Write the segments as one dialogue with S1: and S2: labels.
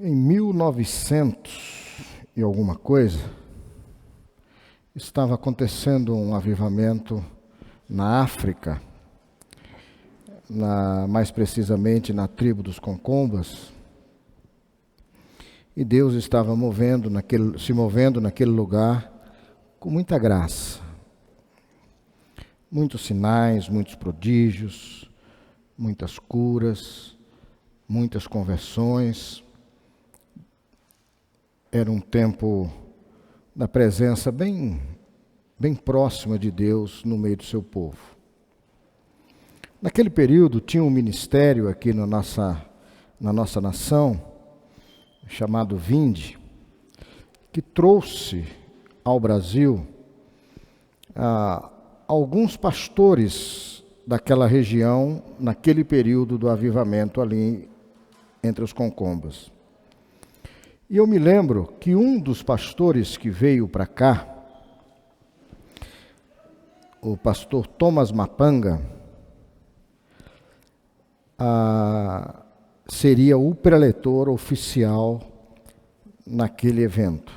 S1: Em 1900 e alguma coisa, estava acontecendo um avivamento na África, mais precisamente na tribo dos Concombas, e Deus estava se movendo naquele lugar com muita graça. Muitos sinais, muitos prodígios, muitas curas, muitas conversões. Era um tempo da presença bem próxima de Deus no meio do seu povo. Naquele período tinha um ministério aqui na nossa nação, chamado Vinde, que trouxe ao Brasil alguns pastores daquela região, naquele período do avivamento ali entre os Concombas. E eu me lembro que um dos pastores que veio para cá, o pastor Thomas Mapanga, seria o preletor oficial naquele evento.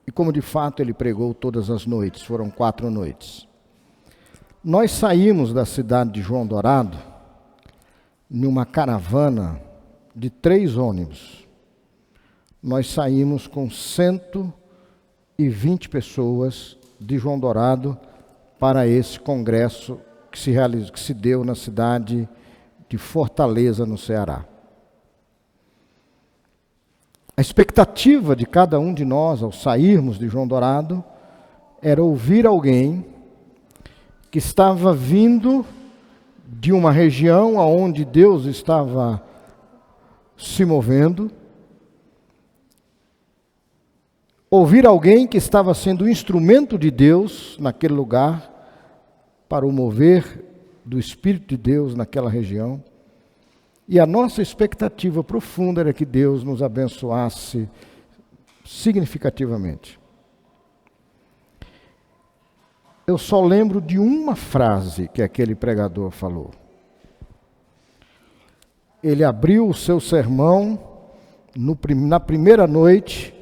S1: E como de fato ele pregou todas as noites, foram 4 noites. Nós saímos da cidade de João Dourado numa caravana de 3 ônibus. Nós saímos com 120 pessoas de João Dourado para esse congresso que se deu na cidade de Fortaleza, no Ceará. A expectativa de cada um de nós, ao sairmos de João Dourado, era ouvir alguém que estava vindo de uma região onde Deus estava se movendo, ouvir alguém que estava sendo um instrumento de Deus naquele lugar, para o mover do Espírito de Deus naquela região. E a nossa expectativa profunda era que Deus nos abençoasse significativamente. Eu só lembro de uma frase que aquele pregador falou. Ele abriu o seu sermão na primeira noite,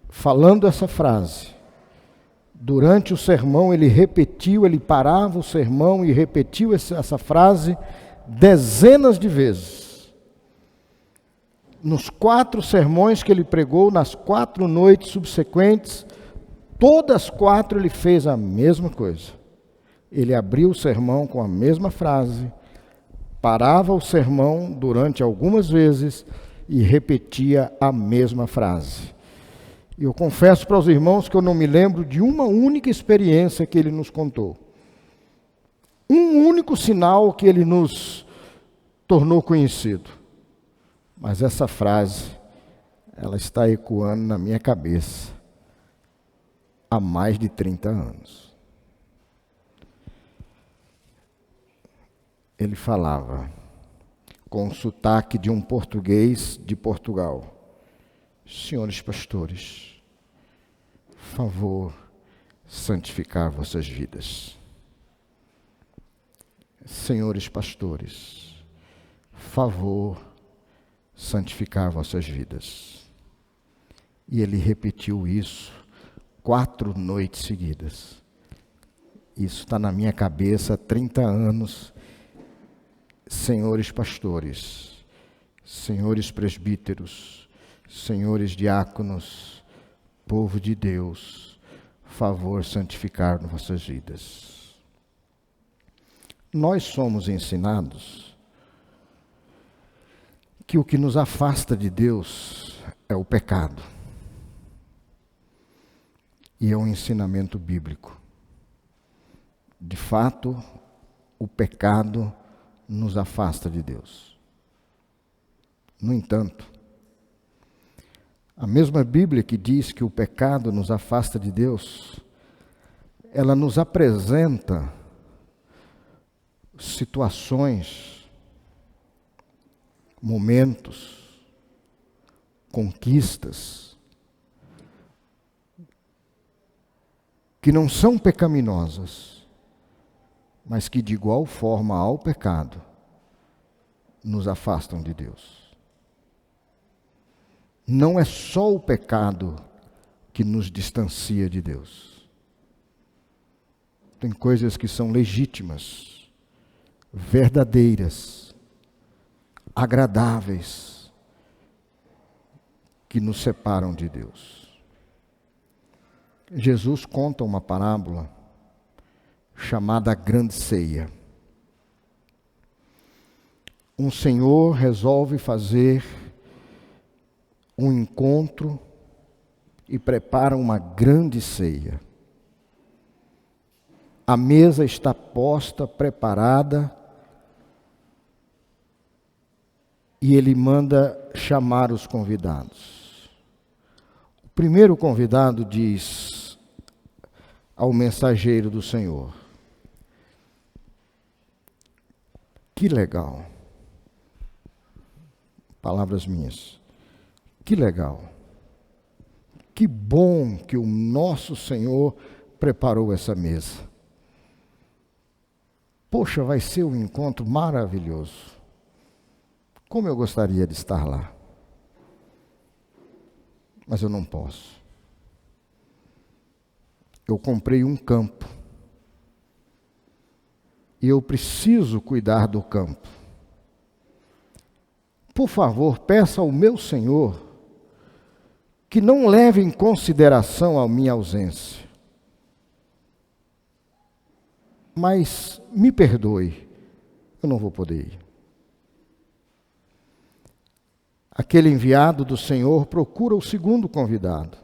S1: falando essa frase. Durante o sermão ele parava o sermão e repetiu essa frase dezenas de vezes. Nos 4 sermões que ele pregou, nas 4 noites subsequentes, todas as 4 ele fez a mesma coisa. Ele abriu o sermão com a mesma frase, parava o sermão durante algumas vezes e repetia a mesma frase. E eu confesso para os irmãos que eu não me lembro de uma única experiência que ele nos contou. Um único sinal que ele nos tornou conhecido. Mas essa frase, ela está ecoando na minha cabeça há mais de 30 anos. Ele falava com o sotaque de um português de Portugal. Senhores pastores, favor santificar vossas vidas. Senhores pastores, favor santificar vossas vidas. E ele repetiu isso 4 noites seguidas. Isso está na minha cabeça há 30 anos. Senhores pastores, senhores presbíteros, senhores diáconos, povo de Deus, favor santificar vossas vidas. Nós somos ensinados que o que nos afasta de Deus é o pecado. E é um ensinamento bíblico. De fato, o pecado nos afasta de Deus. No entanto, a mesma Bíblia que diz que o pecado nos afasta de Deus, ela nos apresenta situações, momentos, conquistas, que não são pecaminosas, mas que de igual forma ao pecado nos afastam de Deus. não é só o pecado que nos distancia de Deus. Tem coisas que são legítimas, verdadeiras, agradáveis, que nos separam de Deus. Jesus conta uma parábola chamada Grande Ceia. Um senhor resolve fazer um encontro e prepara uma grande ceia. A mesa está posta, preparada, e ele manda chamar os convidados. O primeiro convidado diz ao mensageiro do Senhor: que legal. Palavras minhas. Que legal. Que bom que o nosso Senhor preparou essa mesa. Poxa, vai ser um encontro maravilhoso. Como eu gostaria de estar lá. Mas eu não posso. Eu comprei um campo. E eu preciso cuidar do campo. Por favor, peça ao meu Senhor que não leve em consideração a minha ausência. Mas me perdoe, eu não vou poder ir. Aquele enviado do Senhor procura o segundo convidado.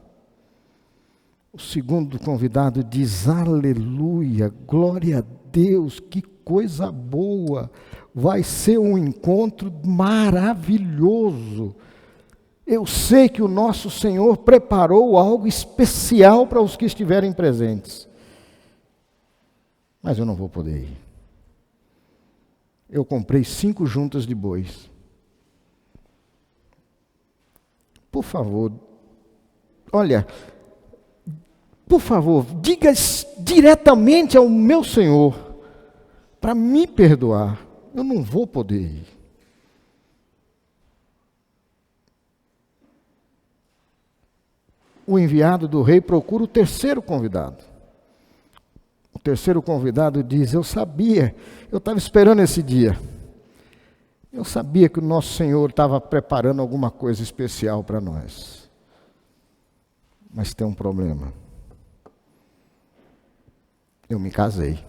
S1: O segundo convidado diz: aleluia, glória a Deus, que coisa boa, vai ser um encontro maravilhoso. Eu sei que o nosso Senhor preparou algo especial para os que estiverem presentes. Mas eu não vou poder ir. Eu comprei 5 juntas de bois. Por favor, olha, por favor, diga diretamente ao meu Senhor para me perdoar. Eu não vou poder ir. O enviado do rei procura o terceiro convidado. O terceiro convidado diz: eu sabia, eu estava esperando esse dia. Eu sabia que o nosso Senhor estava preparando alguma coisa especial para nós. Mas tem um problema. Eu me casei.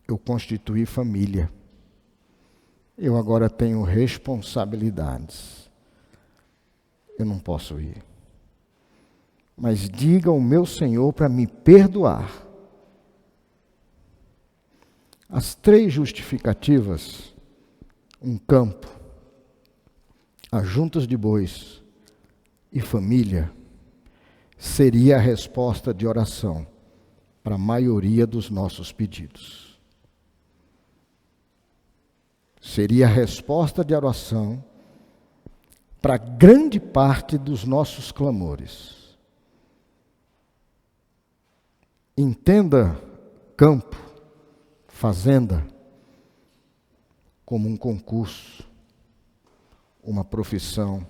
S1: Eu constituí família. Eu agora tenho responsabilidades. Eu não posso ir. Mas diga ao meu Senhor para me perdoar. As 3 justificativas, um campo, as juntas de bois e família, seria a resposta de oração para a maioria dos nossos pedidos. Seria a resposta de oração para grande parte dos nossos clamores. Entenda campo, fazenda, como um concurso, uma profissão,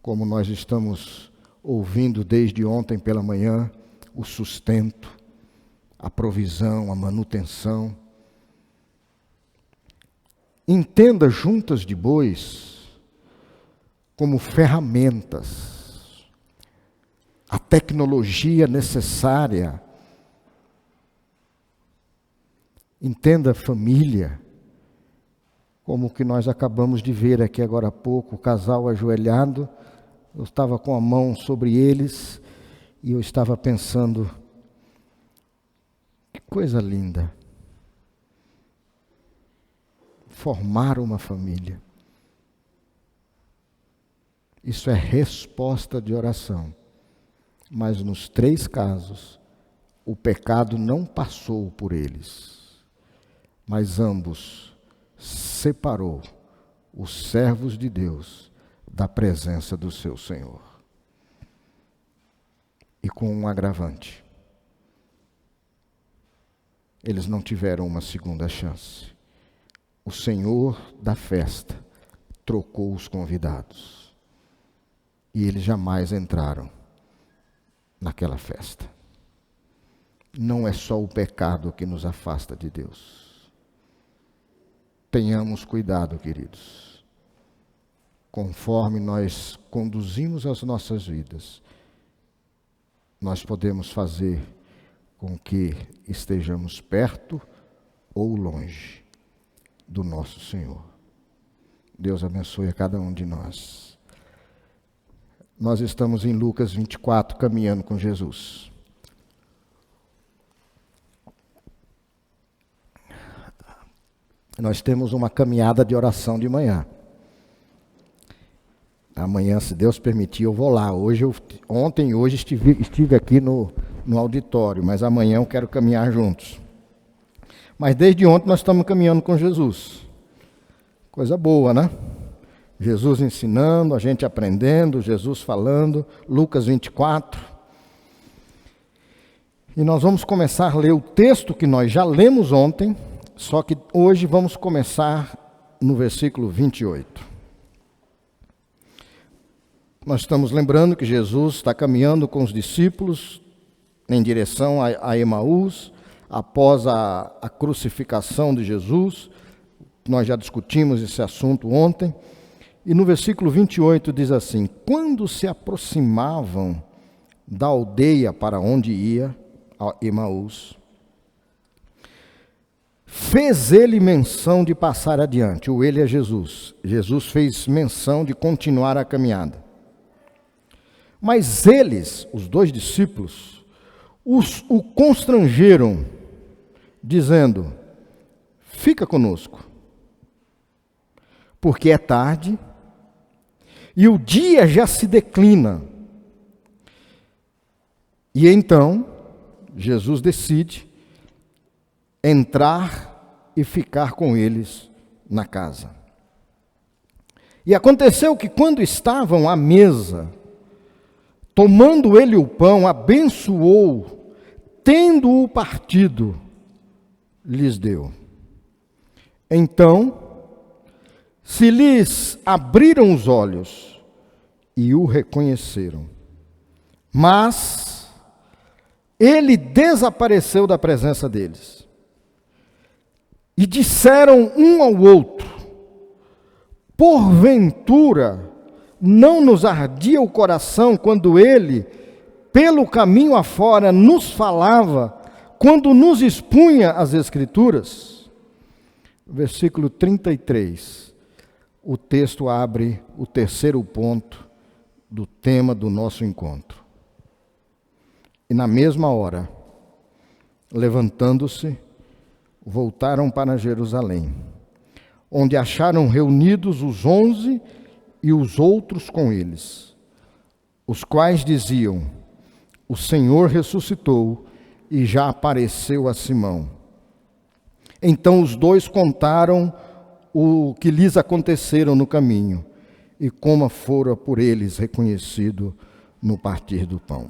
S1: como nós estamos ouvindo desde ontem pela manhã, o sustento, a provisão, a manutenção. Entenda juntas de bois como ferramentas, a tecnologia necessária. Entenda família, como o que nós acabamos de ver aqui agora há pouco, o casal ajoelhado. Eu estava com a mão sobre eles e eu estava pensando, que coisa linda. Formar uma família. Isso é resposta de oração. Mas nos 3 casos, o pecado não passou por eles. Mas ambos separou os servos de Deus da presença do seu Senhor. E com um agravante. Eles não tiveram uma segunda chance. O Senhor da festa trocou os convidados. E eles jamais entraram naquela festa. Não é só o pecado que nos afasta de Deus. Tenhamos cuidado, queridos. Conforme nós conduzimos as nossas vidas, nós podemos fazer com que estejamos perto ou longe do nosso Senhor. Deus abençoe a cada um de nós. Nós estamos em Lucas 24, caminhando com Jesus. Nós temos uma caminhada de oração de manhã. Amanhã, se Deus permitir, eu vou lá. Ontem e hoje estive aqui no auditório, mas amanhã eu quero caminhar juntos. Mas desde ontem nós estamos caminhando com Jesus. Coisa boa, né? Jesus ensinando, a gente aprendendo, Jesus falando, Lucas 24. E nós vamos começar a ler o texto que nós já lemos ontem, só que hoje vamos começar no versículo 28. Nós estamos lembrando que Jesus está caminhando com os discípulos em direção a Emaús, após a crucificação de Jesus. Nós já discutimos esse assunto ontem. E no versículo 28 diz assim: quando se aproximavam da aldeia para onde ia, a Emaús, fez ele menção de passar adiante. O ele é Jesus. Jesus fez menção de continuar a caminhada. Mas eles, os dois discípulos, o constrangeram, dizendo: fica conosco, porque é tarde e o dia já se declina. E então, Jesus decide entrar e ficar com eles na casa. E aconteceu que quando estavam à mesa, tomando ele o pão, abençoou, tendo-o partido, lhes deu. Então, se lhes abriram os olhos e o reconheceram. Mas ele desapareceu da presença deles. E disseram um ao outro: porventura, não nos ardia o coração quando ele, pelo caminho afora, nos falava, quando nos expunha as Escrituras? Versículo 33. O texto abre o terceiro ponto do tema do nosso encontro. E na mesma hora, levantando-se, voltaram para Jerusalém, onde acharam reunidos os 11 e os outros com eles, os quais diziam: o Senhor ressuscitou e já apareceu a Simão. Então os dois contaram o que lhes aconteceram no caminho e como fora por eles reconhecido no partir do pão.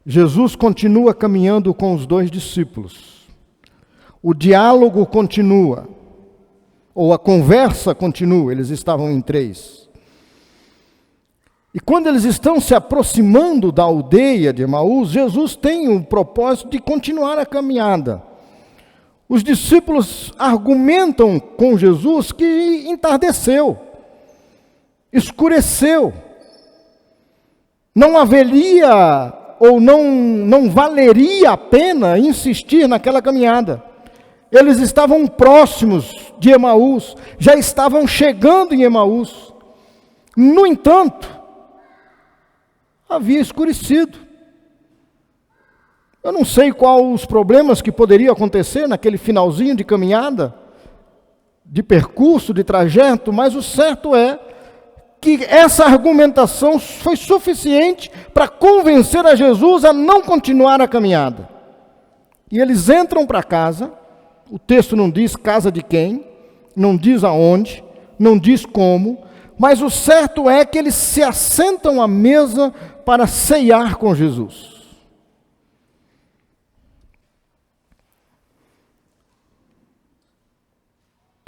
S1: Jesus continua caminhando com os dois discípulos. O diálogo continua, ou a conversa continua. Eles estavam em 3. E quando eles estão se aproximando da aldeia de Emaús, Jesus tem o propósito de continuar a caminhada. Os discípulos argumentam com Jesus que entardeceu, escureceu. Não haveria ou não valeria a pena insistir naquela caminhada. Eles estavam próximos de Emaús, já estavam chegando em Emaús. No entanto, havia escurecido. Eu não sei quais os problemas que poderiam acontecer naquele finalzinho de caminhada, de percurso, de trajeto, mas o certo é que essa argumentação foi suficiente para convencer a Jesus a não continuar a caminhada. E eles entram para casa, o texto não diz casa de quem, não diz aonde, não diz como, mas o certo é que eles se assentam à mesa para ceiar com Jesus.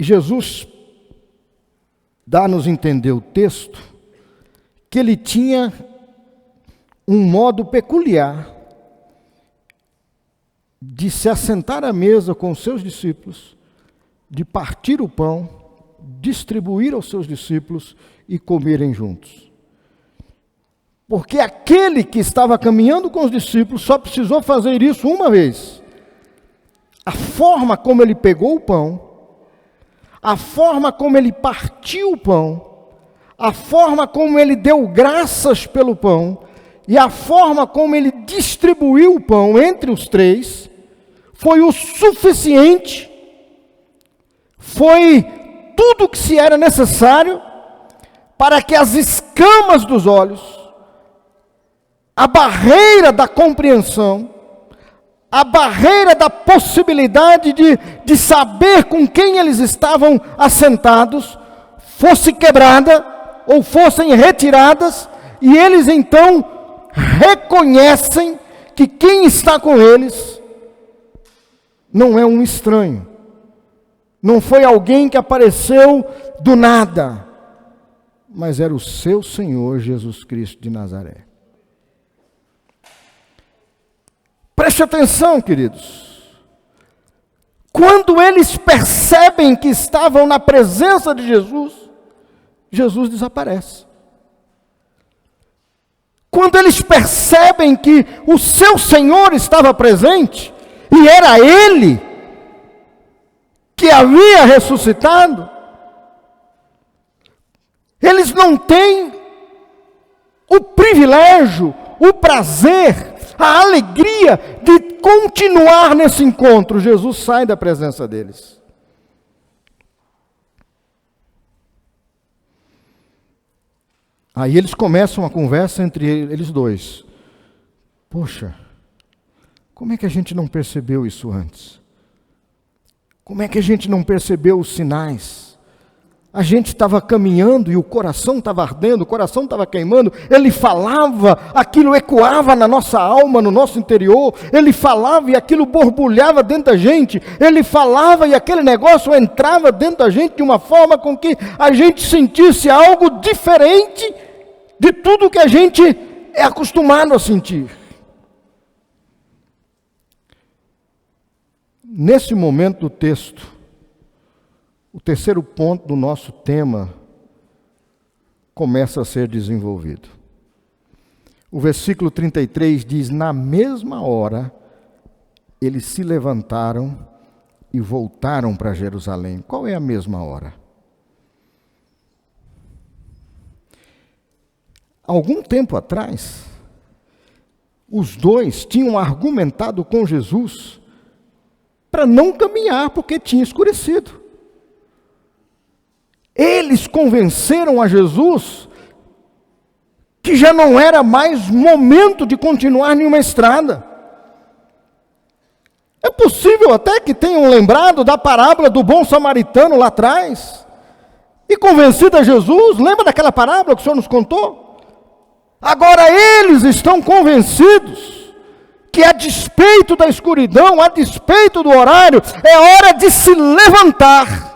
S1: Jesus dá-nos entender o texto que ele tinha um modo peculiar de se assentar à mesa com os seus discípulos, de partir o pão, distribuir aos seus discípulos e comerem juntos. Porque aquele que estava caminhando com os discípulos só precisou fazer isso uma vez. A forma como ele pegou o pão, a forma como ele partiu o pão, a forma como ele deu graças pelo pão e a forma como ele distribuiu o pão entre os três foi o suficiente, foi tudo o que se era necessário para que as escamas dos olhos, a barreira da compreensão, a barreira da possibilidade de saber com quem eles estavam assentados, fosse quebrada ou fossem retiradas, e eles então reconhecem que quem está com eles não é um estranho, não foi alguém que apareceu do nada, mas era o seu Senhor Jesus Cristo de Nazaré. Preste atenção, queridos. Quando eles percebem que estavam na presença de Jesus, Jesus desaparece. Quando eles percebem que o seu Senhor estava presente, e era Ele que havia ressuscitado, eles não têm o privilégio, o prazer, a alegria de continuar nesse encontro. Jesus sai da presença deles. Aí eles começam uma conversa entre eles dois. Poxa, como é que a gente não percebeu isso antes? Como é que a gente não percebeu os sinais? A gente estava caminhando e o coração estava ardendo, o coração estava queimando. Ele falava, aquilo ecoava na nossa alma, no nosso interior. Ele falava e aquilo borbulhava dentro da gente. Ele falava e aquele negócio entrava dentro da gente de uma forma com que a gente sentisse algo diferente de tudo que a gente é acostumado a sentir. Nesse momento do texto, o terceiro ponto do nosso tema começa a ser desenvolvido. O versículo 33 diz: na mesma hora, eles se levantaram e voltaram para Jerusalém. Qual é a mesma hora? Algum tempo atrás, os dois tinham argumentado com Jesus para não caminhar porque tinha escurecido. Eles convenceram a Jesus que já não era mais momento de continuar nenhuma estrada. É possível até que tenham lembrado da parábola do bom samaritano lá atrás, e convencido a Jesus. Lembra daquela parábola que o Senhor nos contou? Agora eles estão convencidos que, a despeito da escuridão, a despeito do horário, é hora de se levantar.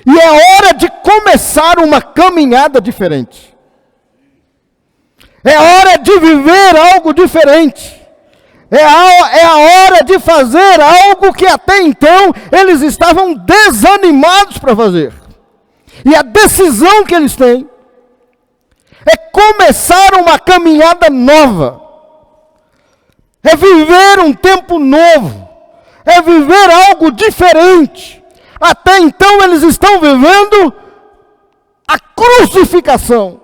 S1: E é hora de começar uma caminhada diferente. É hora de viver algo diferente. É a hora de fazer algo que até então eles estavam desanimados para fazer. E a decisão que eles têm é começar uma caminhada nova. É viver um tempo novo. É viver algo diferente. Até então eles estão vivendo a crucificação.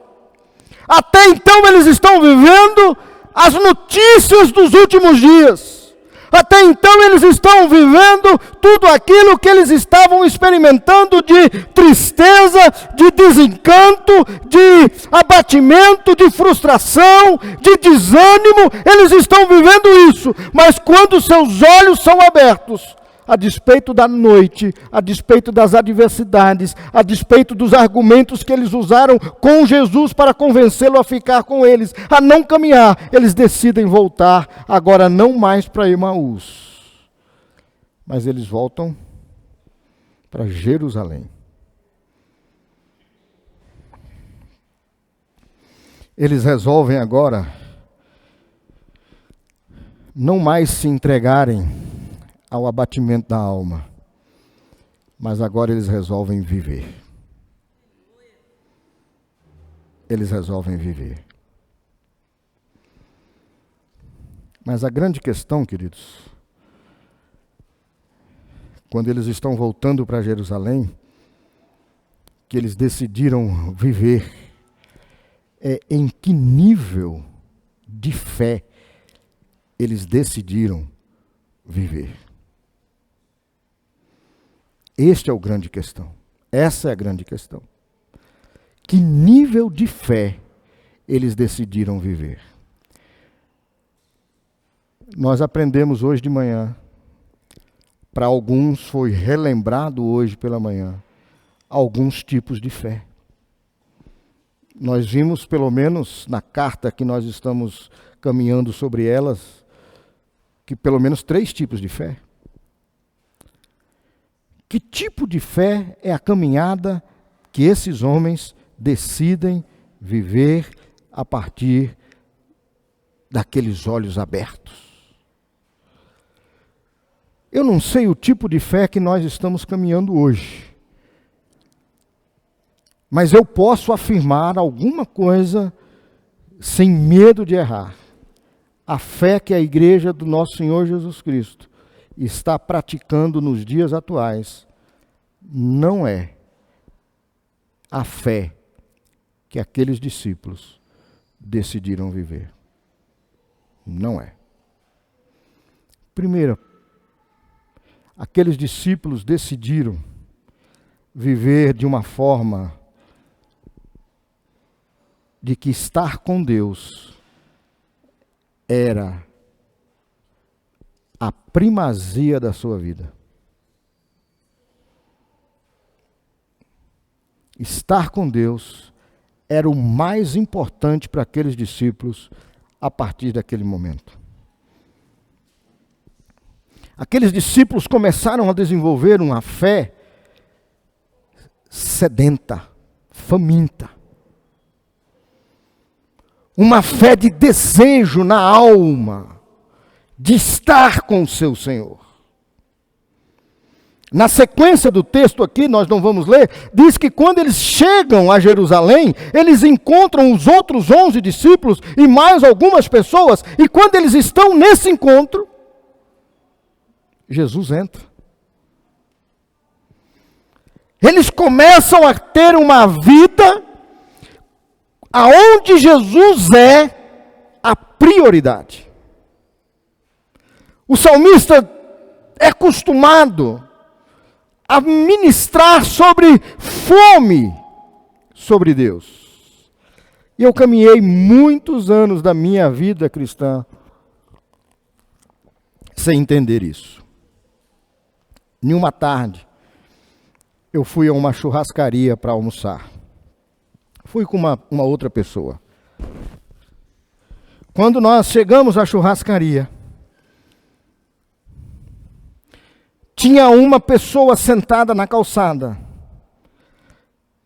S1: Até então eles estão vivendo as notícias dos últimos dias. Até então eles estão vivendo tudo aquilo que eles estavam experimentando de tristeza, de desencanto, de abatimento, de frustração, de desânimo. Eles estão vivendo isso. Mas quando seus olhos são abertos, a despeito da noite, a despeito das adversidades, a despeito dos argumentos que eles usaram com Jesus para convencê-lo a ficar com eles, a não caminhar, eles decidem voltar, agora não mais para Emaús, mas eles voltam para Jerusalém. Eles resolvem agora não mais se entregarem ao abatimento da alma, mas agora eles resolvem viver. Eles resolvem viver. Mas a grande questão, queridos, quando eles estão voltando para Jerusalém, que eles decidiram viver, é em que nível de fé eles decidiram viver. Este é o grande questão. Essa é a grande questão. Que nível de fé eles decidiram viver? Nós aprendemos hoje de manhã, para alguns foi relembrado hoje pela manhã, alguns tipos de fé. Nós vimos, pelo menos na carta que nós estamos caminhando sobre elas, que pelo menos 3 tipos de fé. Que tipo de fé é a caminhada que esses homens decidem viver a partir daqueles olhos abertos? Eu não sei o tipo de fé que nós estamos caminhando hoje, mas eu posso afirmar alguma coisa sem medo de errar. A fé que a igreja do nosso Senhor Jesus Cristo está praticando nos dias atuais não é a fé que aqueles discípulos decidiram viver. Não é. Primeiro, aqueles discípulos decidiram viver de uma forma de que estar com Deus era a primazia da sua vida. Estar com Deus era o mais importante para aqueles discípulos a partir daquele momento. Aqueles discípulos começaram a desenvolver uma fé sedenta, faminta. Uma fé de desejo na alma, de estar com o seu Senhor. Na sequência do texto aqui, nós não vamos ler, diz que quando eles chegam a Jerusalém, eles encontram os outros 11 discípulos e mais algumas pessoas, e quando eles estão nesse encontro, Jesus entra. Eles começam a ter uma vida aonde Jesus é a prioridade. O salmista é acostumado a ministrar sobre fome sobre Deus. E eu caminhei muitos anos da minha vida cristã sem entender isso. Em uma tarde, eu fui a uma churrascaria para almoçar. Fui com uma outra pessoa. Quando nós chegamos à churrascaria, tinha uma pessoa sentada na calçada.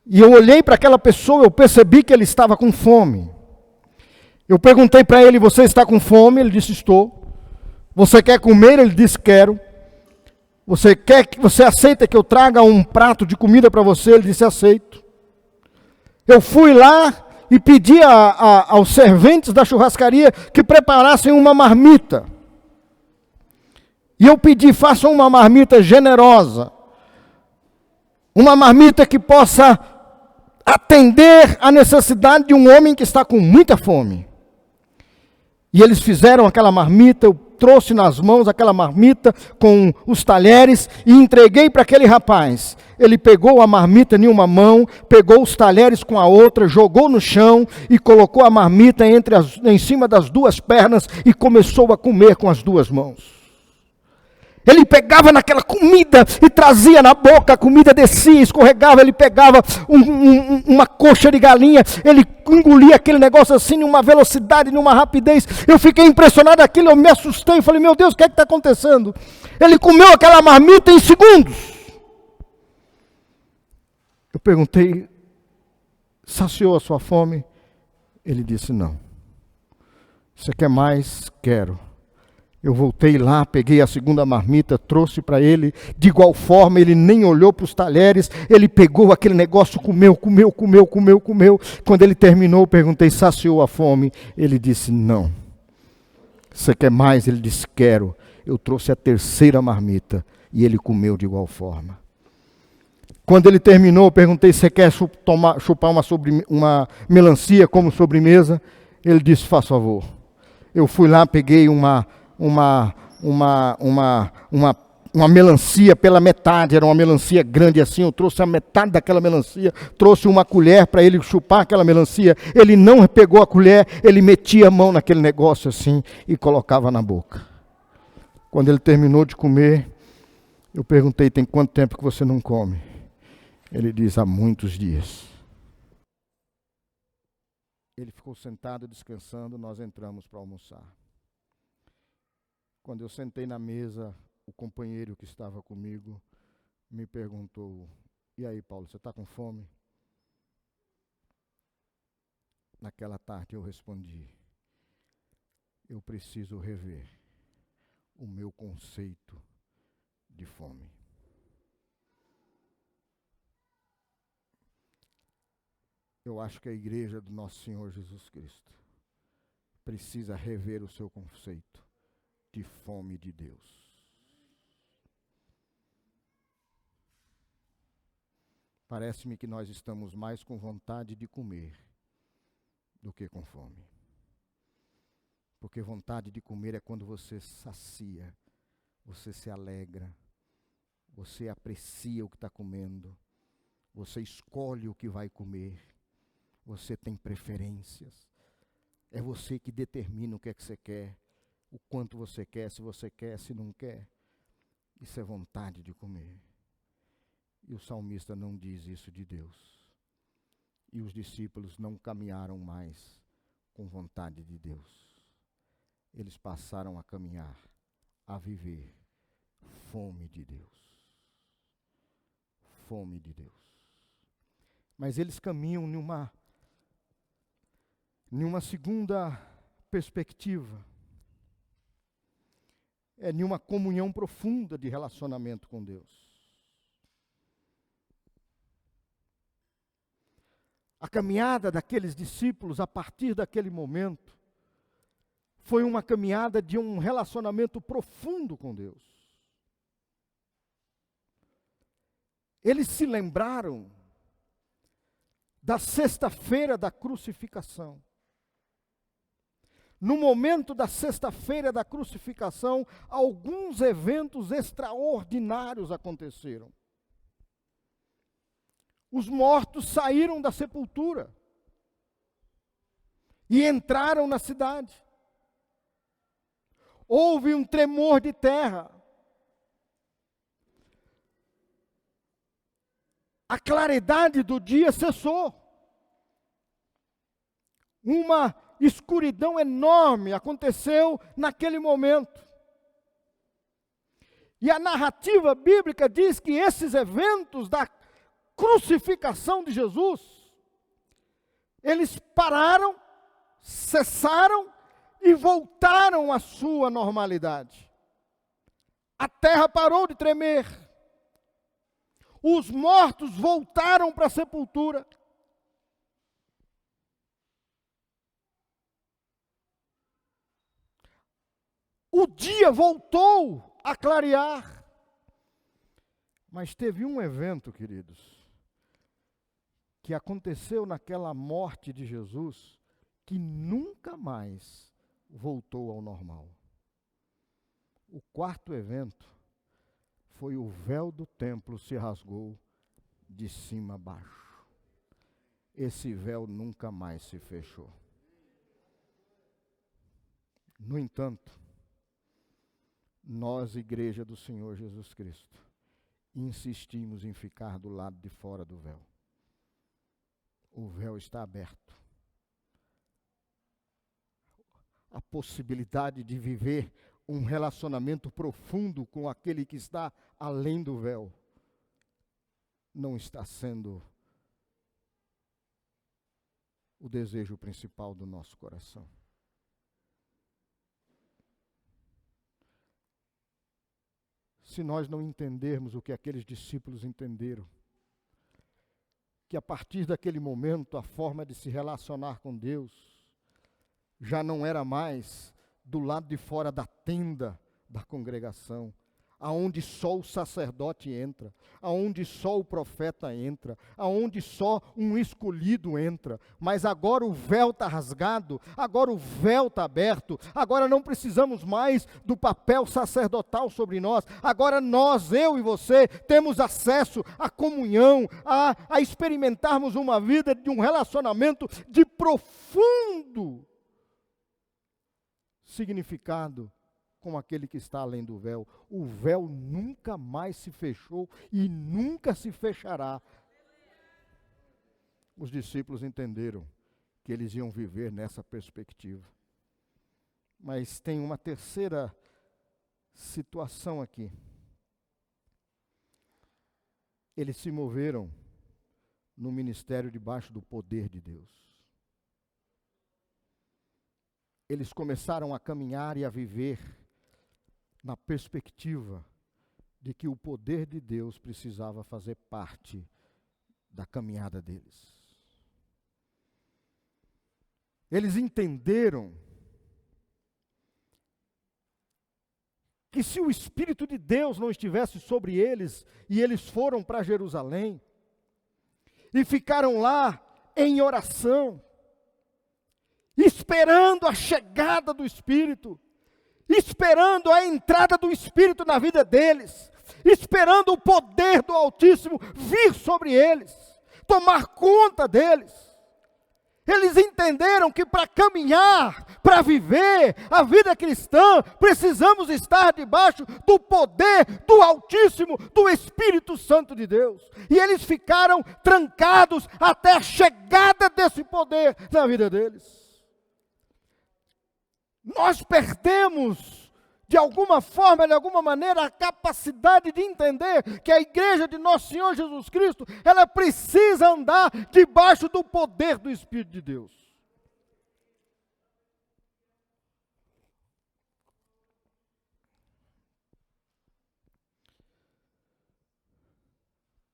S1: E eu olhei para aquela pessoa, eu percebi que ele estava com fome. Eu perguntei para ele, você está com fome? Ele disse, estou. Você quer comer? Ele disse, quero. Você aceita que eu traga um prato de comida para você? Ele disse, aceito. Eu fui lá e pedi aos serventes da churrascaria que preparassem uma marmita. E eu pedi, façam uma marmita generosa. Uma marmita que possa atender à necessidade de um homem que está com muita fome. E eles fizeram aquela marmita, eu trouxe nas mãos aquela marmita com os talheres e entreguei para aquele rapaz. Ele pegou a marmita em uma mão, pegou os talheres com a outra, jogou no chão e colocou a marmita em cima das 2 pernas e começou a comer com as 2 mãos. Ele pegava naquela comida e trazia na boca, a comida descia, escorregava, ele pegava uma coxa de galinha, ele engolia aquele negócio assim, numa velocidade, numa rapidez. Eu fiquei impressionado com aquilo, eu me assustei, falei, meu Deus, o que é que está acontecendo? Ele comeu aquela marmita em segundos. Eu perguntei, saciou a sua fome? Ele disse: não. Você quer mais? Quero. Eu voltei lá, peguei a segunda marmita, trouxe para ele. De igual forma, ele nem olhou para os talheres. Ele pegou aquele negócio, comeu. Quando ele terminou, eu perguntei: saciou a fome? Ele disse: não. Você quer mais? Ele disse: quero. Eu trouxe a terceira marmita e ele comeu de igual forma. Quando ele terminou, eu perguntei: você quer chupar uma melancia como sobremesa? Ele disse: faz favor. Eu fui lá, peguei uma melancia pela metade, era uma melancia grande assim, eu trouxe a metade daquela melancia, trouxe uma colher para ele chupar aquela melancia. Ele não pegou a colher, ele metia a mão naquele negócio assim e colocava na boca. Quando ele terminou de comer, eu perguntei: tem quanto tempo que você não come? Ele diz: há muitos dias. Ele ficou sentado descansando, nós entramos para almoçar. Quando eu sentei na mesa, o companheiro que estava comigo me perguntou: e aí, Paulo, você está com fome? Naquela tarde eu respondi: eu preciso rever o meu conceito de fome. Eu acho que a igreja do nosso Senhor Jesus Cristo precisa rever o seu conceito de fome de Deus. Parece-me que nós estamos mais com vontade de comer do que com fome. Porque vontade de comer é quando você sacia, você se alegra, você aprecia o que está comendo, você escolhe o que vai comer, você tem preferências. É você que determina o que é que você quer, o quanto você quer, se não quer. Isso é vontade de comer. E o salmista não diz isso de Deus. E os discípulos não caminharam mais com vontade de Deus. Eles passaram a caminhar, a viver fome de Deus. Fome de Deus. Mas eles caminham numa segunda perspectiva. É numa comunhão profunda de relacionamento com Deus. A caminhada daqueles discípulos, a partir daquele momento, foi uma caminhada de um relacionamento profundo com Deus. Eles se lembraram da sexta-feira da crucificação. No momento da sexta-feira da crucificação, alguns eventos extraordinários aconteceram. Os mortos saíram da sepultura e entraram na cidade. Houve um tremor de terra. A claridade do dia cessou. Uma escuridão enorme aconteceu naquele momento. E a narrativa bíblica diz que esses eventos da crucificação de Jesus, eles pararam, cessaram e voltaram à sua normalidade. A terra parou de tremer. Os mortos voltaram para a sepultura. O dia voltou a clarear. Mas teve um evento, queridos, que aconteceu naquela morte de Jesus, que nunca mais voltou ao normal. O quarto evento foi o véu do templo se rasgou de cima a baixo. Esse véu nunca mais se fechou. No entanto, nós, igreja do Senhor Jesus Cristo, insistimos em ficar do lado de fora do véu. O véu está aberto. A possibilidade de viver um relacionamento profundo com aquele que está além do véu não está sendo o desejo principal do nosso coração. Se nós não entendermos o que aqueles discípulos entenderam, que a partir daquele momento a forma de se relacionar com Deus já não era mais do lado de fora da tenda da congregação, aonde só o sacerdote entra, aonde só o profeta entra, aonde só um escolhido entra, mas agora o véu está rasgado, agora o véu está aberto, agora não precisamos mais do papel sacerdotal sobre nós, agora nós, eu e você, temos acesso à comunhão, a experimentarmos uma vida de um relacionamento de profundo significado com aquele que está além do véu. O véu nunca mais se fechou e nunca se fechará. Os discípulos entenderam que eles iam viver nessa perspectiva. Mas tem uma terceira situação aqui. Eles se moveram no ministério debaixo do poder de Deus. Eles começaram a caminhar e a viver na perspectiva de que o poder de Deus precisava fazer parte da caminhada deles. Eles entenderam que se o Espírito de Deus não estivesse sobre eles, e eles foram para Jerusalém, e ficaram lá em oração, esperando a chegada do Espírito, esperando a entrada do Espírito na vida deles, esperando o poder do Altíssimo vir sobre eles, tomar conta deles. Eles entenderam que para caminhar, para viver a vida cristã, precisamos estar debaixo do poder do Altíssimo, do Espírito Santo de Deus. E eles ficaram trancados até a chegada desse poder na vida deles. Nós perdemos, de alguma forma, de alguma maneira, a capacidade de entender que a igreja de Nosso Senhor Jesus Cristo, ela precisa andar debaixo do poder do Espírito de Deus.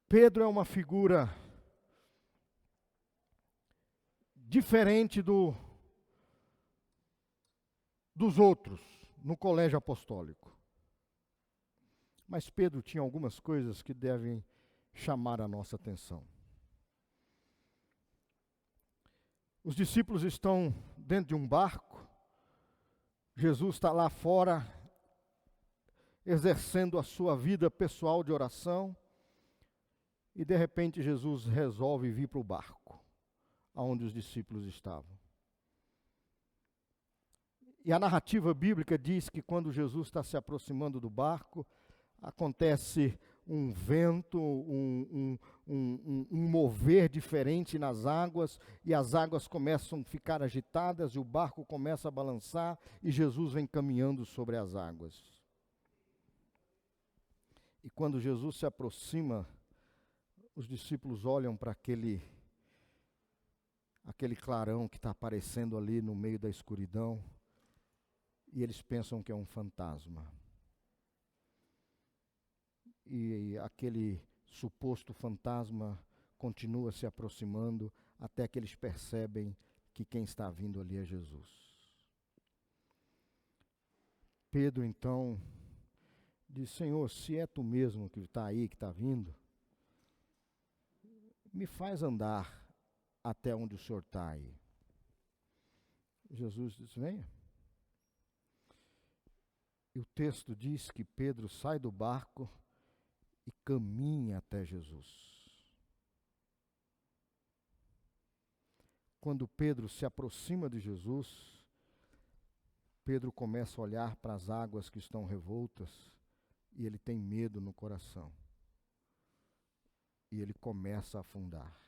S1: Pedro é uma figura diferente dos outros no colégio apostólico. Mas Pedro tinha algumas coisas que devem chamar a nossa atenção. Os discípulos estão dentro de um barco, Jesus está lá fora, exercendo a sua vida pessoal de oração, e de repente Jesus resolve vir para o barco, aonde os discípulos estavam. E a narrativa bíblica diz que quando Jesus está se aproximando do barco, acontece um vento, um mover diferente nas águas, e as águas começam a ficar agitadas, e o barco começa a balançar, e Jesus vem caminhando sobre as águas. E quando Jesus se aproxima, os discípulos olham para aquele clarão que está aparecendo ali no meio da escuridão, e eles pensam que é um fantasma. E aquele suposto fantasma continua se aproximando até que eles percebem que quem está vindo ali é Jesus. Pedro então diz: Senhor, se é tu mesmo que está aí, que está vindo, me faz andar até onde o Senhor está aí. Jesus diz: venha. E o texto diz que Pedro sai do barco e caminha até Jesus. Quando Pedro se aproxima de Jesus, Pedro começa a olhar para as águas que estão revoltas e ele tem medo no coração. E ele começa a afundar.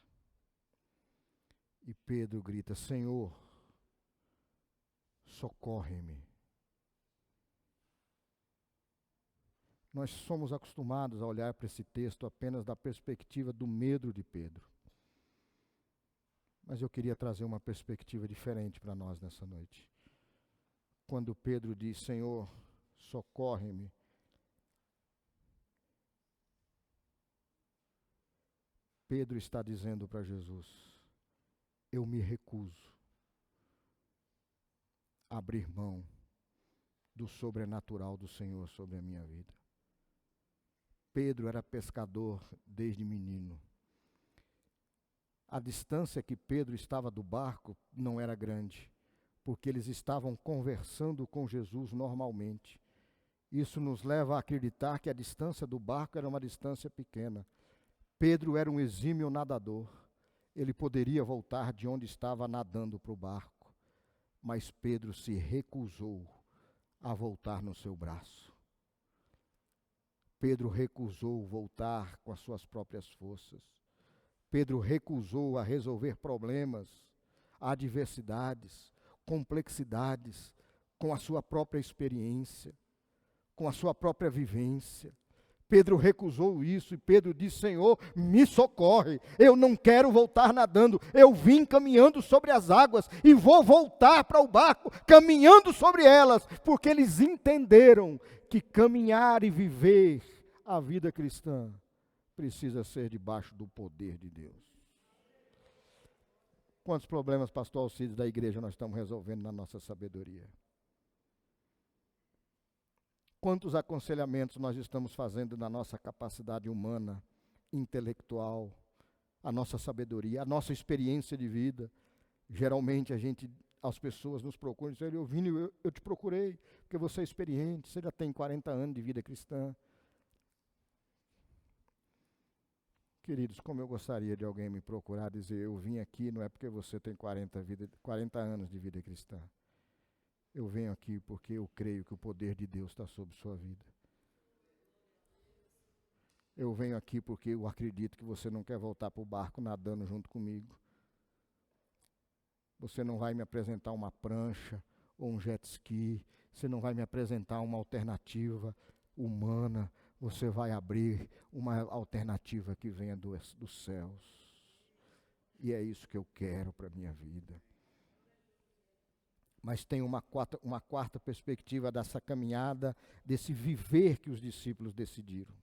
S1: E Pedro grita: Senhor, socorre-me. Nós somos acostumados a olhar para esse texto apenas da perspectiva do medo de Pedro. Mas eu queria trazer uma perspectiva diferente para nós nessa noite. Quando Pedro diz, Senhor, socorre-me, Pedro está dizendo para Jesus, eu me recuso a abrir mão do sobrenatural do Senhor sobre a minha vida. Pedro era pescador desde menino. A distância que Pedro estava do barco não era grande, porque eles estavam conversando com Jesus normalmente. Isso nos leva a acreditar que a distância do barco era uma distância pequena. Pedro era um exímio nadador. Ele poderia voltar de onde estava nadando para o barco, mas Pedro se recusou a voltar no seu braço. Pedro recusou voltar com as suas próprias forças. Pedro recusou a resolver problemas, adversidades, complexidades, com a sua própria experiência, com a sua própria vivência. Pedro recusou isso e Pedro disse, Senhor, me socorre, eu não quero voltar nadando, eu vim caminhando sobre as águas e vou voltar para o barco, caminhando sobre elas, porque eles entenderam que caminhar e viver a vida cristã precisa ser debaixo do poder de Deus. Quantos problemas, pastor Alcides, da igreja nós estamos resolvendo na nossa sabedoria? Quantos aconselhamentos nós estamos fazendo na nossa capacidade humana, intelectual, a nossa sabedoria, a nossa experiência de vida? Geralmente as pessoas nos procuram e dizem, Vini, eu te procurei, porque você é experiente, você já tem 40 anos de vida cristã. Queridos, como eu gostaria de alguém me procurar e dizer, eu vim aqui não é porque você tem 40 anos de vida cristã. Eu venho aqui porque eu creio que o poder de Deus está sobre sua vida. Eu venho aqui porque eu acredito que você não quer voltar para o barco nadando junto comigo. Você não vai me apresentar uma prancha ou um jet ski. Você não vai me apresentar uma alternativa humana. Você vai abrir uma alternativa que venha dos céus. E é isso que eu quero para a minha vida. Mas tem uma quarta perspectiva dessa caminhada, desse viver que os discípulos decidiram.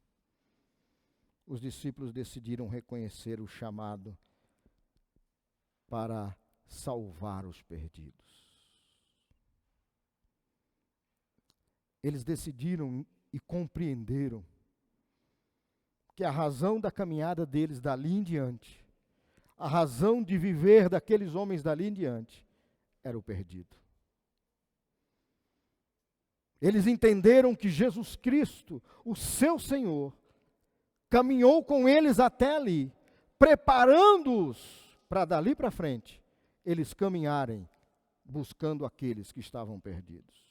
S1: Os discípulos decidiram reconhecer o chamado para salvar os perdidos. Eles decidiram e compreenderam que a razão da caminhada deles dali em diante, a razão de viver daqueles homens dali em diante, era o perdido. Eles entenderam que Jesus Cristo, o seu Senhor, caminhou com eles até ali, preparando-os para dali para frente, eles caminharem buscando aqueles que estavam perdidos.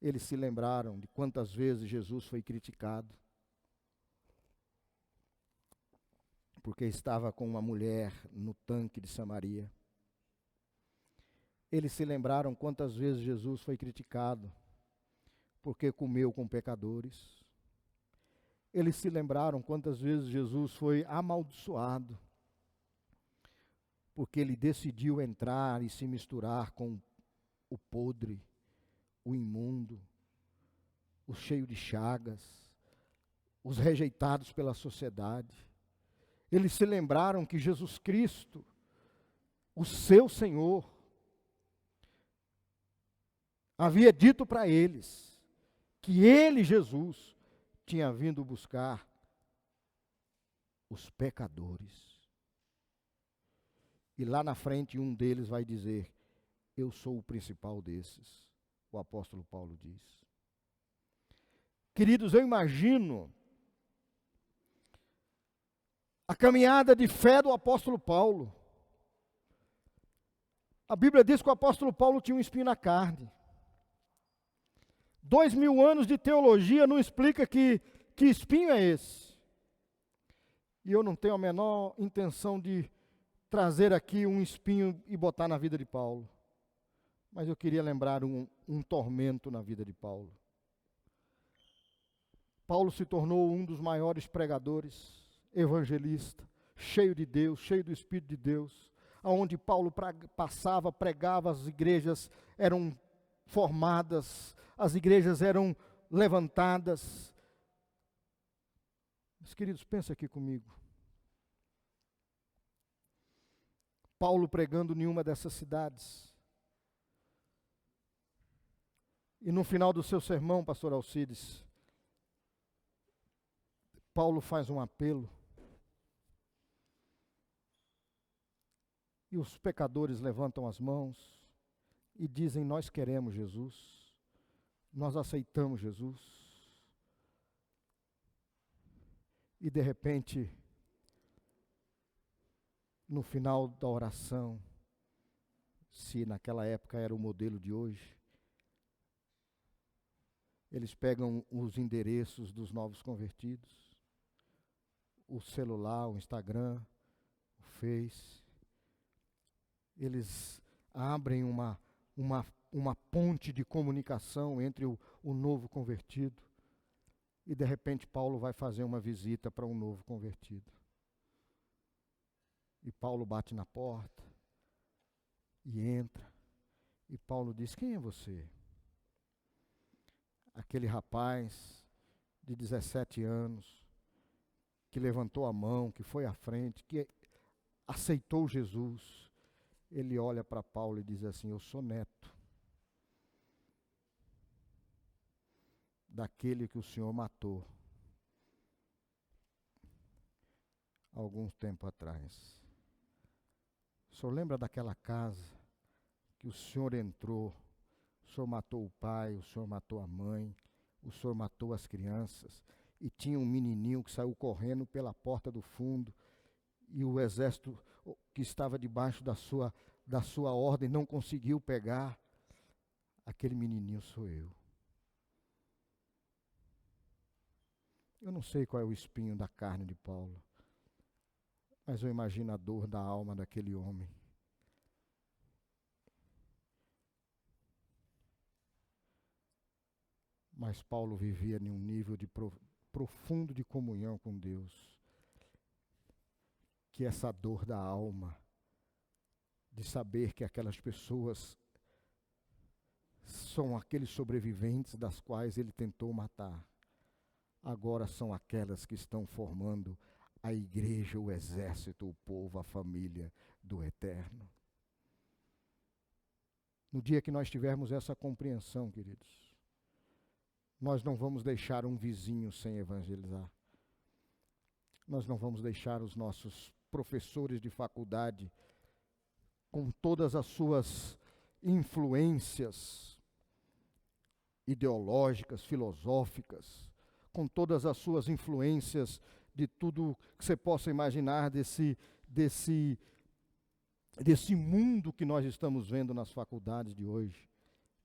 S1: Eles se lembraram de quantas vezes Jesus foi criticado, porque estava com uma mulher no tanque de Samaria. Eles se lembraram quantas vezes Jesus foi criticado, porque comeu com pecadores. Eles se lembraram quantas vezes Jesus foi amaldiçoado, porque ele decidiu entrar e se misturar com o podre, o imundo, o cheio de chagas, os rejeitados pela sociedade. Eles se lembraram que Jesus Cristo, o seu Senhor, havia dito para eles que ele, Jesus, tinha vindo buscar os pecadores. E lá na frente um deles vai dizer, eu sou o principal desses, o apóstolo Paulo diz. Queridos, eu imagino a caminhada de fé do apóstolo Paulo. A Bíblia diz que o apóstolo Paulo tinha um espinho na carne. 2000 anos de teologia não explica que espinho é esse. E eu não tenho a menor intenção de trazer aqui um espinho e botar na vida de Paulo. Mas eu queria lembrar um tormento na vida de Paulo. Paulo se tornou um dos maiores pregadores, evangelista, cheio de Deus, cheio do Espírito de Deus, aonde Paulo passava, pregava, as igrejas eram formadas, as igrejas eram levantadas. Meus queridos, pensa aqui comigo. Paulo pregando em uma dessas cidades. E no final do seu sermão, pastor Alcides, Paulo faz um apelo. E os pecadores levantam as mãos e dizem: nós queremos Jesus, nós aceitamos Jesus. E de repente, no final da oração, se naquela época era o modelo de hoje, eles pegam os endereços dos novos convertidos, o celular, o Instagram, o Face. Eles abrem uma ponte de comunicação entre o novo convertido. E de repente Paulo vai fazer uma visita para um novo convertido. E Paulo bate na porta e entra. E Paulo diz: quem é você? Aquele rapaz de 17 anos, que levantou a mão, que foi à frente, que aceitou Jesus. Ele olha para Paulo e diz assim: eu sou neto daquele que o Senhor matou algum tempo atrás. O senhor lembra daquela casa que o senhor entrou? O senhor matou o pai, o senhor matou a mãe, o senhor matou as crianças, e tinha um menininho que saiu correndo pela porta do fundo, e o exército que estava debaixo da sua ordem não conseguiu pegar. Aquele menininho sou eu. Eu não sei qual é o espinho da carne de Paulo, mas eu imagino a dor da alma daquele homem. Mas Paulo vivia em um nível de profundo de comunhão com Deus, que essa dor da alma, de saber que aquelas pessoas são aqueles sobreviventes das quais ele tentou matar, agora são aquelas que estão formando a igreja, o exército, o povo, a família do Eterno. No dia que nós tivermos essa compreensão, queridos, nós não vamos deixar um vizinho sem evangelizar. Nós não vamos deixar os nossos professores de faculdade, com todas as suas influências ideológicas, filosóficas, com todas as suas influências de tudo que você possa imaginar desse mundo que nós estamos vendo nas faculdades de hoje.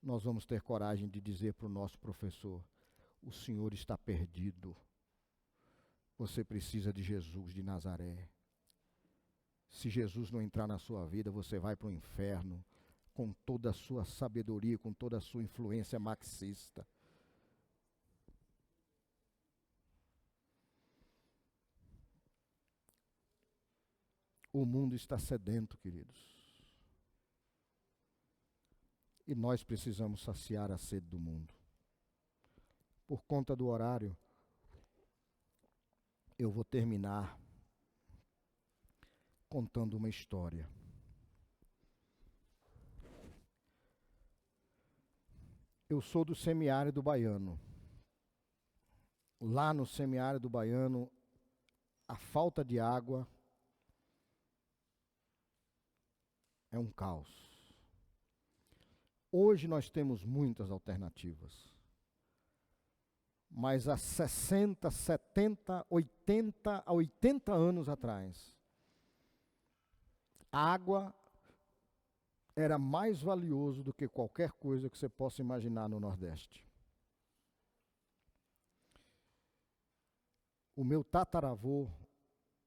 S1: Nós vamos ter coragem de dizer para o nosso professor: o senhor está perdido. Você precisa de Jesus de Nazaré. Se Jesus não entrar na sua vida, você vai para o inferno, com toda a sua sabedoria, com toda a sua influência marxista. O mundo está sedento, queridos. E nós precisamos saciar a sede do mundo. Por conta do horário, eu vou terminar contando uma história. Eu sou do semiárido baiano. Lá no semiárido baiano, a falta de água é um caos. Hoje nós temos muitas alternativas. Mas há 60, 70, 80 anos atrás, a água era mais valioso do que qualquer coisa que você possa imaginar no Nordeste. O meu tataravô,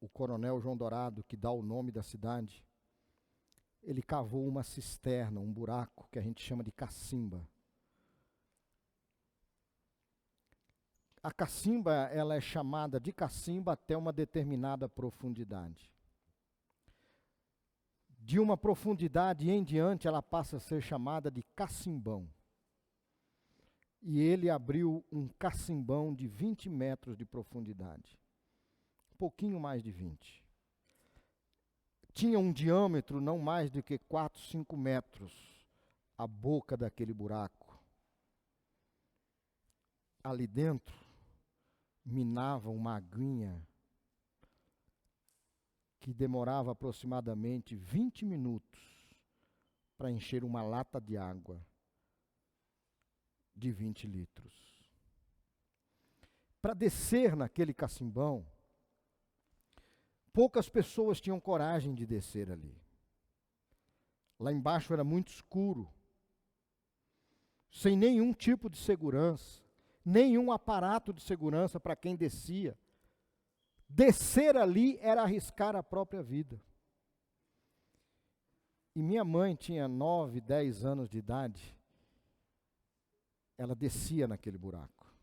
S1: o coronel João Dourado, que dá o nome da cidade, ele cavou uma cisterna, um buraco que a gente chama de cacimba. A cacimba, ela é chamada de cacimba até uma determinada profundidade. De uma profundidade em diante, ela passa a ser chamada de cacimbão. E ele abriu um cacimbão de 20 metros de profundidade. Um pouquinho mais de 20. Tinha um diâmetro não mais do que 4, 5 metros a boca daquele buraco. Ali dentro minava uma aguinha que demorava aproximadamente 20 minutos para encher uma lata de água de 20 litros. Para descer naquele cacimbão, poucas pessoas tinham coragem de descer ali. Lá embaixo era muito escuro, sem nenhum tipo de segurança, nenhum aparato de segurança para quem descia. Descer ali era arriscar a própria vida. E minha mãe tinha 9, 10 anos de idade. Ela descia naquele buraco.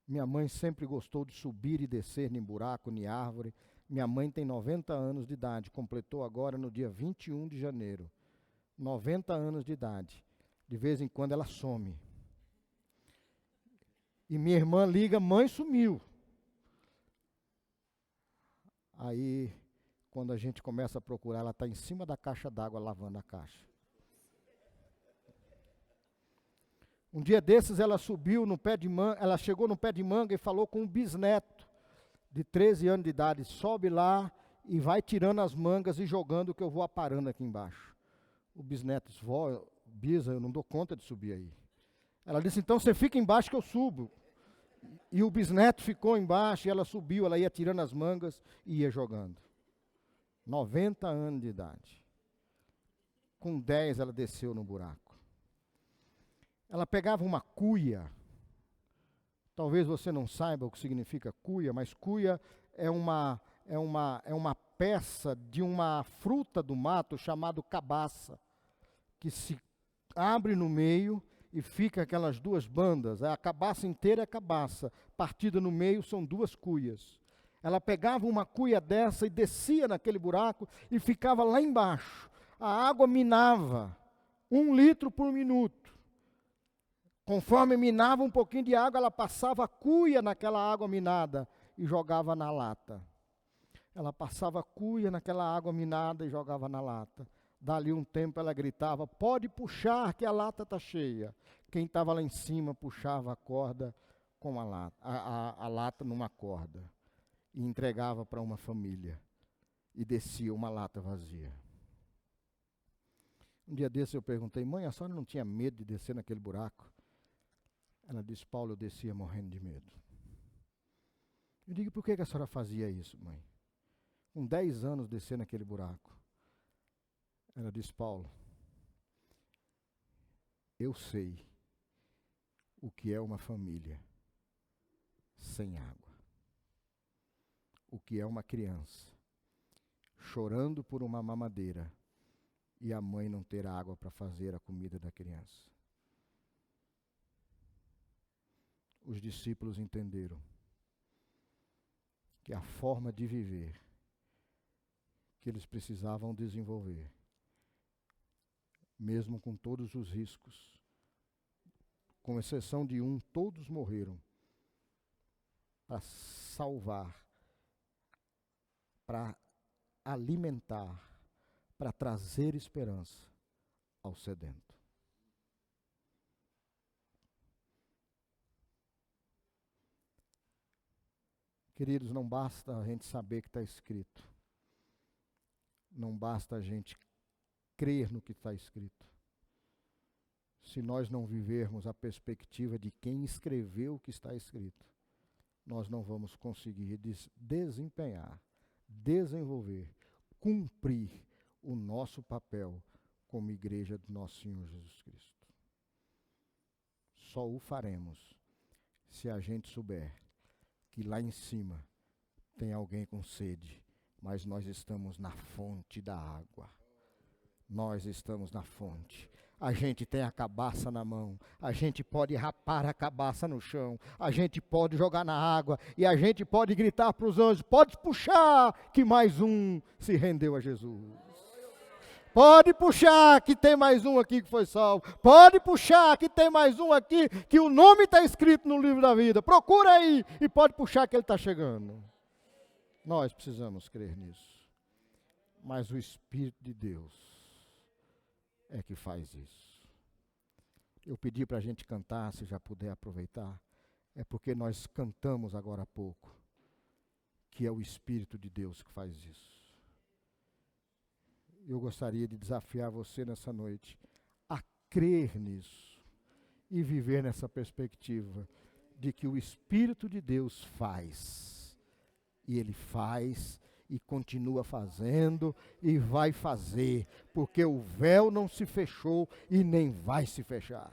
S1: Minha mãe sempre gostou de subir e descer em buraco, em árvore. Minha mãe tem 90 anos de idade, completou agora no dia 21 de janeiro. 90 anos de idade. De vez em quando ela some. E minha irmã liga, mãe sumiu. Aí, quando a gente começa a procurar, ela está em cima da caixa d'água, lavando a caixa. Um dia desses, ela subiu no pé de manga, ela chegou no pé de manga e falou com um bisneto de 13 anos de idade, sobe lá e vai tirando as mangas e jogando que eu vou aparando aqui embaixo. O bisneto disse, vó, bisa, eu não dou conta de subir aí. Ela disse, então você fica embaixo que eu subo. E o bisneto ficou embaixo e ela subiu, ela ia tirando as mangas e ia jogando. 90 anos de idade. Com 10 ela desceu no buraco. Ela pegava uma cuia. Talvez você não saiba o que significa cuia, mas cuia é uma peça de uma fruta do mato chamada cabaça, que se abre no meio e fica aquelas duas bandas. A cabaça inteira é cabaça, partida no meio são duas cuias. Ela pegava uma cuia dessa e descia naquele buraco e ficava lá embaixo. A água minava 1 litro por minuto. Conforme minava um pouquinho de água, ela passava a cuia naquela água minada e jogava na lata. Ela passava a cuia naquela água minada e jogava na lata. Dali um tempo ela gritava, pode puxar que a lata está cheia. Quem estava lá em cima puxava a corda com a lata numa corda e entregava para uma família e descia uma lata vazia. Um dia desse eu perguntei, mãe, a senhora não tinha medo de descer naquele buraco? Ela disse, Paulo, eu descia morrendo de medo. Eu digo, por que a senhora fazia isso, mãe? Com 10 anos descer naquele buraco. Ela disse, Paulo, eu sei o que é uma família sem água. O que é uma criança chorando por uma mamadeira e a mãe não ter água para fazer a comida da criança. Os discípulos entenderam que a forma de viver que eles precisavam desenvolver, mesmo com todos os riscos, com exceção de um, todos morreram para salvar, para alimentar, para trazer esperança ao sedento. Queridos, não basta a gente saber que está escrito. Não basta a gente crer no que está escrito. Se nós não vivermos a perspectiva de quem escreveu o que está escrito, nós não vamos conseguir desempenhar, desenvolver, cumprir o nosso papel como igreja do nosso Senhor Jesus Cristo. Só o faremos se a gente souber que lá em cima tem alguém com sede, mas nós estamos na fonte da água. Nós estamos na fonte. a gente tem a cabaça na mão, a gente pode rapar a cabaça no chão, a gente pode jogar na água e a gente pode gritar para os anjos: pode puxar, que mais um se rendeu a Jesus. Pode puxar, que tem mais um aqui que foi salvo. Pode puxar, que tem mais um aqui, que o nome está escrito no livro da vida. Procura aí e pode puxar que ele está chegando. Nós precisamos crer nisso. Mas o Espírito de Deus é que faz isso. Eu pedi para a gente cantar, se já puder aproveitar. É porque nós cantamos agora há pouco, que é o Espírito de Deus que faz isso. Eu gostaria de desafiar você nessa noite a crer nisso e viver nessa perspectiva de que o Espírito de Deus faz. E Ele faz e continua fazendo e vai fazer, porque o véu não se fechou e nem vai se fechar.